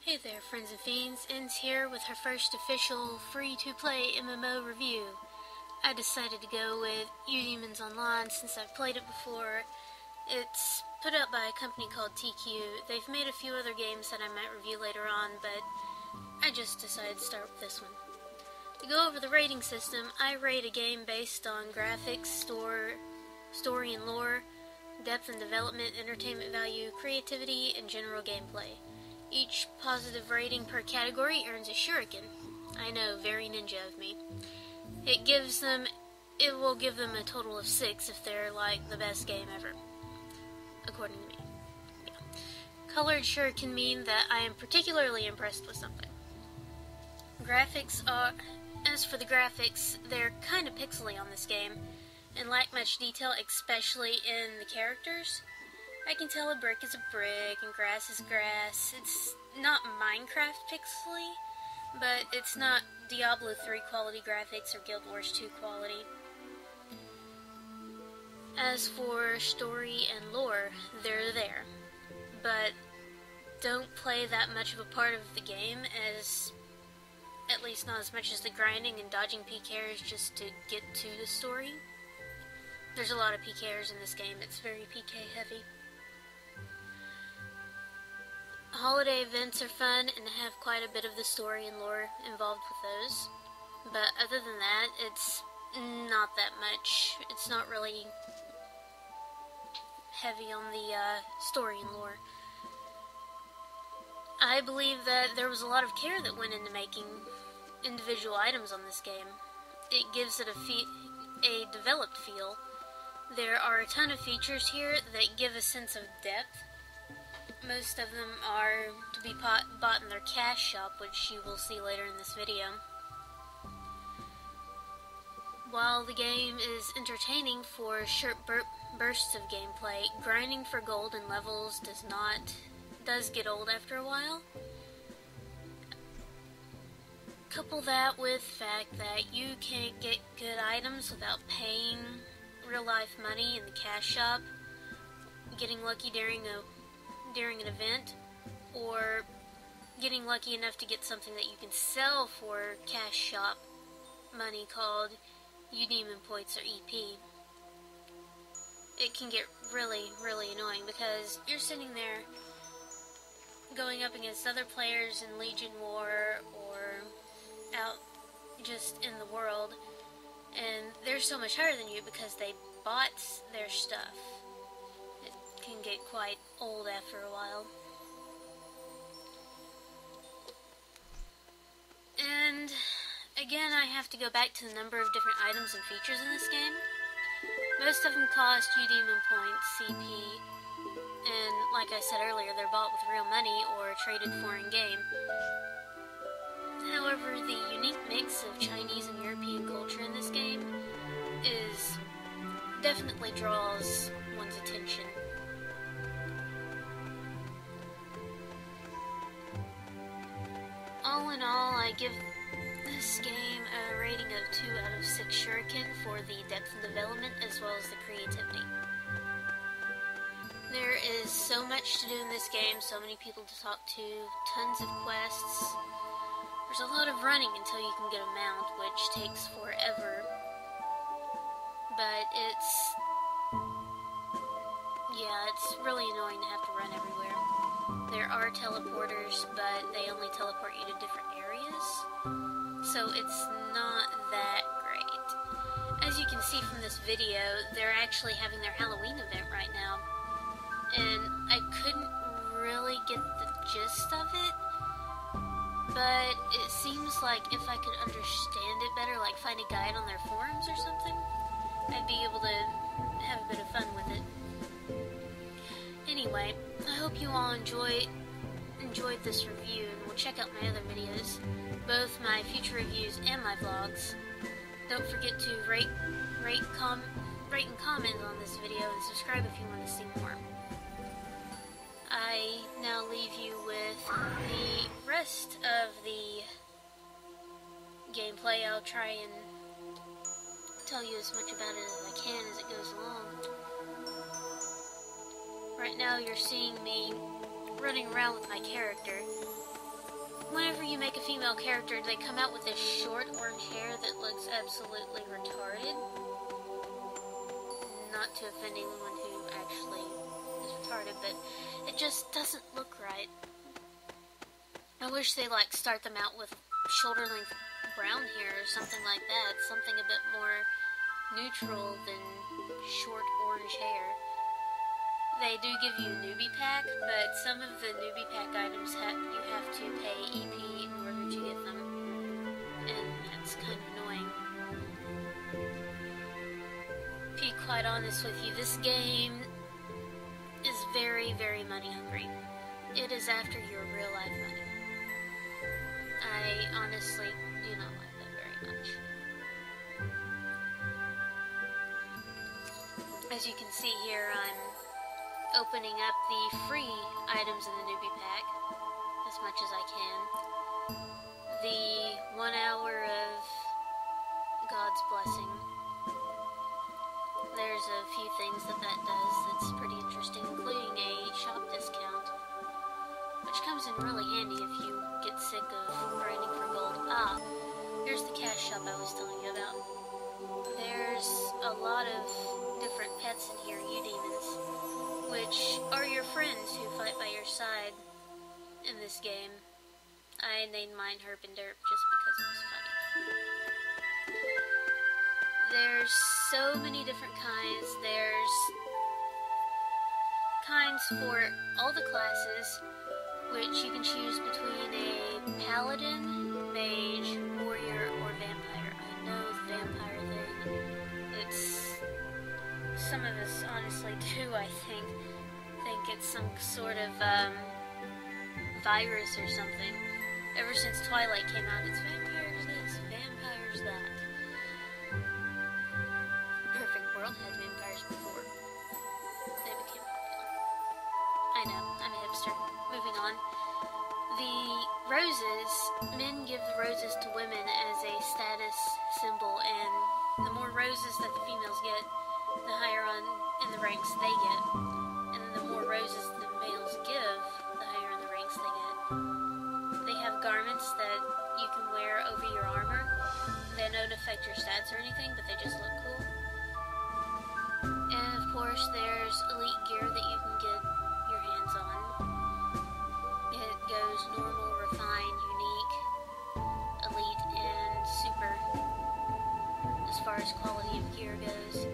Hey there, friends and fiends. Ins here with her first official free-to-play MMO review. I decided to go with Eudemons Online since I've played it before. It's put out by a company called TQ. They've made a few other games that I might review later on, but I just decided to start with this one. To go over the rating system, I rate a game based on graphics, story and lore, depth and development, entertainment value, creativity, and general gameplay. Each positive rating per category earns a shuriken. I know, very ninja of me. It will give them a total of 6 if they're like the best game ever, according to me. Yeah. Colored shuriken mean that I am particularly impressed with something. As for the graphics, they're kind of pixely on this game, and lack much detail, especially in the characters. I can tell a brick is a brick and grass is grass. It's not Minecraft pixely, but it's not Diablo 3 quality graphics or Guild Wars 2 quality. As for story and lore, they're there, but don't play that much of a part of the game, at least not as much as the grinding and dodging PKers just to get to the story. There's a lot of PKers in this game, it's very PK heavy. Holiday events are fun and have quite a bit of the story and lore involved with those, but other than that, it's not that much. It's not really heavy on the story and lore. I believe that there was a lot of care that went into making individual items on this game. It gives it a developed feel. There are a ton of features here that give a sense of depth. Most of them are to be bought in their cash shop, which you will see later in this video. While the game is entertaining for short bursts of gameplay, grinding for gold and levels does get old after a while. Couple that with the fact that you can't get good items without paying real life money in the cash shop, getting lucky during an event, or getting lucky enough to get something that you can sell for cash shop money called Eudemon points or EP. It can get really, really annoying because you're sitting there going up against other players in Legion War or out just in the world, and they're so much higher than you because they bought their stuff. Can get quite old after a while. And again, I have to go back to the number of different items and features in this game. Most of them cost Eudemon points, CP, and like I said earlier, they're bought with real money or traded for in-game. However, the unique mix of Chinese and European culture in this game definitely draws one's attention. All in all, I give this game a rating of 2 out of 6 shuriken for the depth and development as well as the creativity. There is so much to do in this game, so many people to talk to, tons of quests. There's a lot of running until you can get a mount, which takes forever. But it's really annoying to have to run everywhere. There are teleporters, but they only teleport you to different areas, so it's not that great. As you can see from this video, they're actually having their Halloween event right now, and I couldn't really get the gist of it, but it seems like if I could understand it better, like find a guide on their forums or something, I'd be able to have a bit of fun with it. Anyway, I hope you all enjoyed this review, and will check out my other videos, both my future reviews and my vlogs. Don't forget to rate and comment on this video, and subscribe if you want to see more. I now leave you with the rest of the gameplay. I'll try and tell you as much about it as I can as it goes along. Right now you're seeing me running around with my character. whenever you make a female character, they come out with this short orange hair that looks absolutely retarded. Not to offend anyone who actually is retarded, but it just doesn't look right. I wish they like start them out with shoulder-length brown hair or something like that. Something a bit more neutral than short orange hair. They do give you a newbie pack, but some of the newbie pack items you have to pay EP in order to get them, and that's kind of annoying. To be quite honest with you, this game is very, very money hungry. It is after your real life money. I honestly do not like that very much. As you can see here, I'm opening up the free items in the newbie pack as much as I can. The 1 hour of God's blessing. There's a few things that does that's pretty interesting, including a shop discount, which comes in really handy if you get sick of grinding for gold. Here's the cash shop I was telling you about. There's a lot of different pets in here, Eudemons, which are your friends who fight by your side in this game. I named mine Herb and Derp just because it was funny. There's so many different kinds. There's kinds for all the classes, which you can choose between a paladin, mage, warrior, or vampire. I know the vampire thing, it's... some of us honestly do, I think it's some sort of virus or something. Ever since Twilight came out, it's vampires this, vampires that. Perfect World had vampires before they became popular. I know, I'm a hipster. Moving on. The roses, men give the roses to women as a status symbol, and the more roses that the females get, the higher on in the ranks they get. And the more roses the males give, the higher in the ranks they get. They have garments that you can wear over your armor. They don't affect your stats or anything, but they just look cool. And of course, there's elite gear that you can get your hands on. It goes normal, refined, unique, elite, and super as far as quality of gear goes.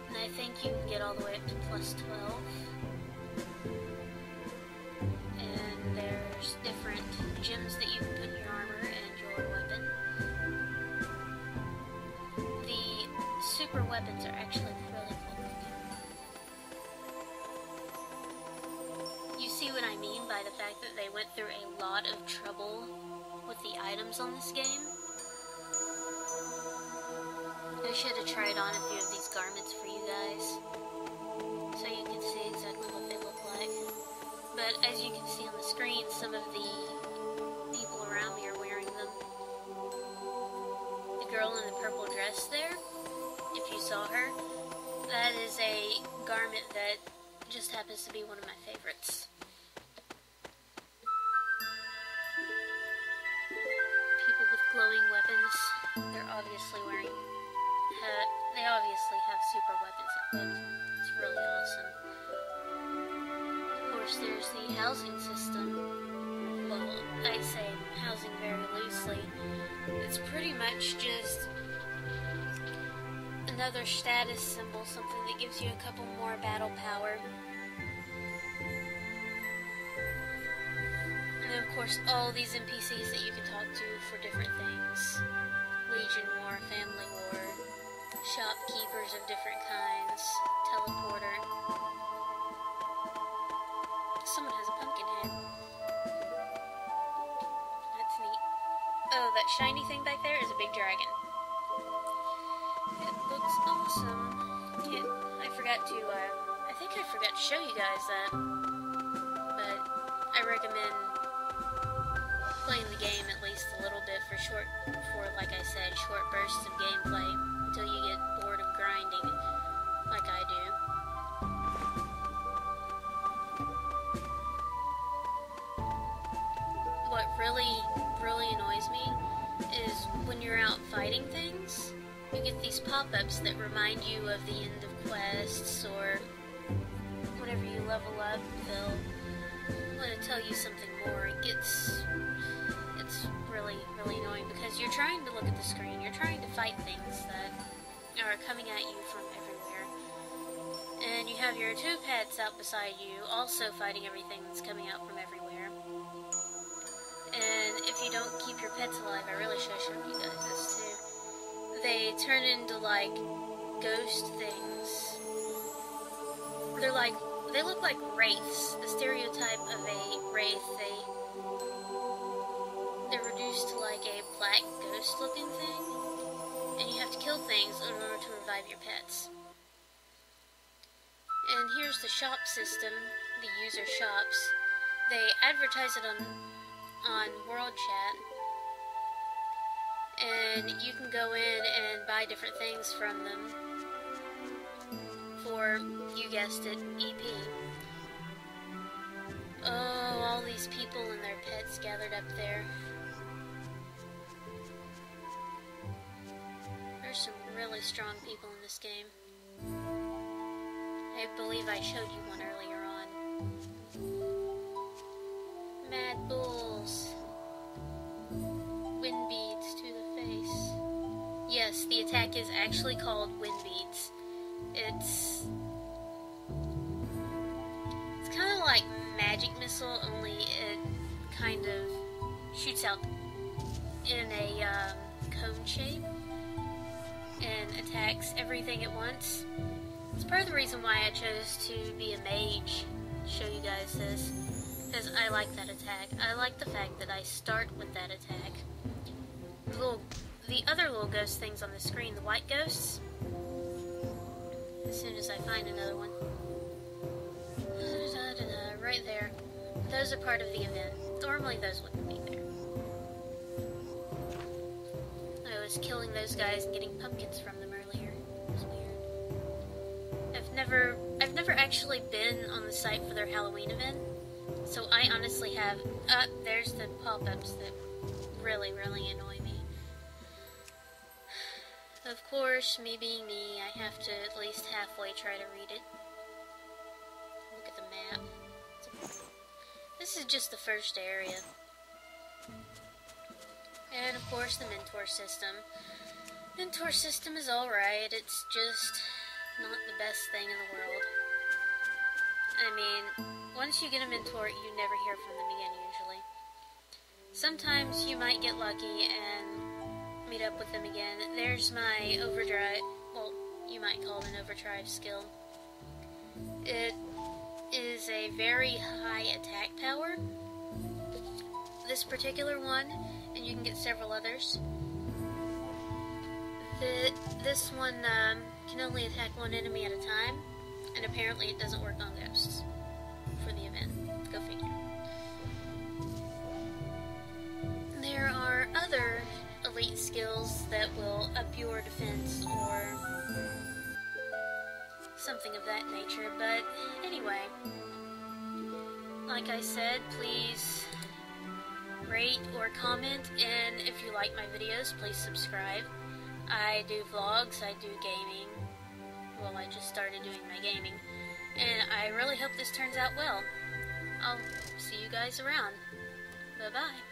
And I think you can get all the way up to plus 12. And there's different gems that you can put in your armor and your weapon. The super weapons are actually really cool looking. You see what I mean by the fact that they went through a lot of trouble with the items on this game? I should have tried on a few of these garments for you guys, so you can see exactly what they look like. But as you can see on the screen, some of the people around me are wearing them. The girl in the purple dress there, if you saw her, that is a garment that just happens to be one of my favorites. People with glowing weapons, they're obviously wearing... they obviously have super weapons equipped. It's really awesome. Of course, there's the housing system. Well, I say housing very loosely. It's pretty much just another status symbol, something that gives you a couple more battle power. And then, of course, all these NPCs that you can talk to for different things. Legion War, Family War, shopkeepers of different kinds, teleporter. Someone has a pumpkin head. That's neat. Oh, that shiny thing back there is a big dragon. It looks awesome. I forgot to, I think I forgot to show you guys that. But I recommend playing the game at least a little bit for like I said, short bursts of gameplay until you get bored of grinding like I do. What really really annoys me is when you're out fighting things, you get these pop-ups that remind you of the end of quests, or whenever you level up, they'll want to tell you something more. It's really, really annoying because you're trying to look at the screen, you're trying to fight things that are coming at you from everywhere. And you have your two pets out beside you, also fighting everything that's coming out from everywhere. And if you don't keep your pets alive, I really should have shown you guys this too. They turn into like ghost things. They look like wraiths. The stereotype of a wraith, they're reduced to like a black ghost-looking thing, and you have to kill things in order to revive your pets. And here's the shop system, the user shops. They advertise it on World Chat, and you can go in and buy different things from them for, you guessed it, EP. Oh, all these people and their pets gathered up there. There's some really strong people in this game. I believe I showed you one earlier on. Mad Bulls. Wind beads to the face. Yes, the attack is actually called wind beads. It's kind of like magic missile, only it kind of shoots out in a cone shape and attacks everything at once. It's part of the reason why I chose to be a mage, to show you guys this, because I like that attack. I like the fact that I start with that attack. The other little ghost things on the screen, the white ghosts, as soon as I find another one, right there, those are part of the event. Normally those wouldn't be there. I was killing those guys and getting pumpkins from them earlier. It was weird. I've never actually been on the site for their Halloween event, so I honestly have, there's the pop-ups that really, really annoy me. Of course, me being me, I have to at least halfway try to read it. Look at the map. This is just the first area. And of course the mentor system. Mentor system is alright, it's just not the best thing in the world. I mean, once you get a mentor, you never hear from them again usually. Sometimes you might get lucky and meet up with them again. There's my overdrive, well, you might call it an overdrive skill. It is a very high attack power. This particular one, and you can get several others. This one can only attack one enemy at a time, and apparently it doesn't work on ghosts for the event. Go figure. There are other elite skills that will up your defense or something of that nature, but anyway, like I said, please rate or comment, and if you like my videos, please subscribe. I do vlogs, I do gaming. Well, I just started doing my gaming, and I really hope this turns out well. I'll see you guys around. Bye-bye.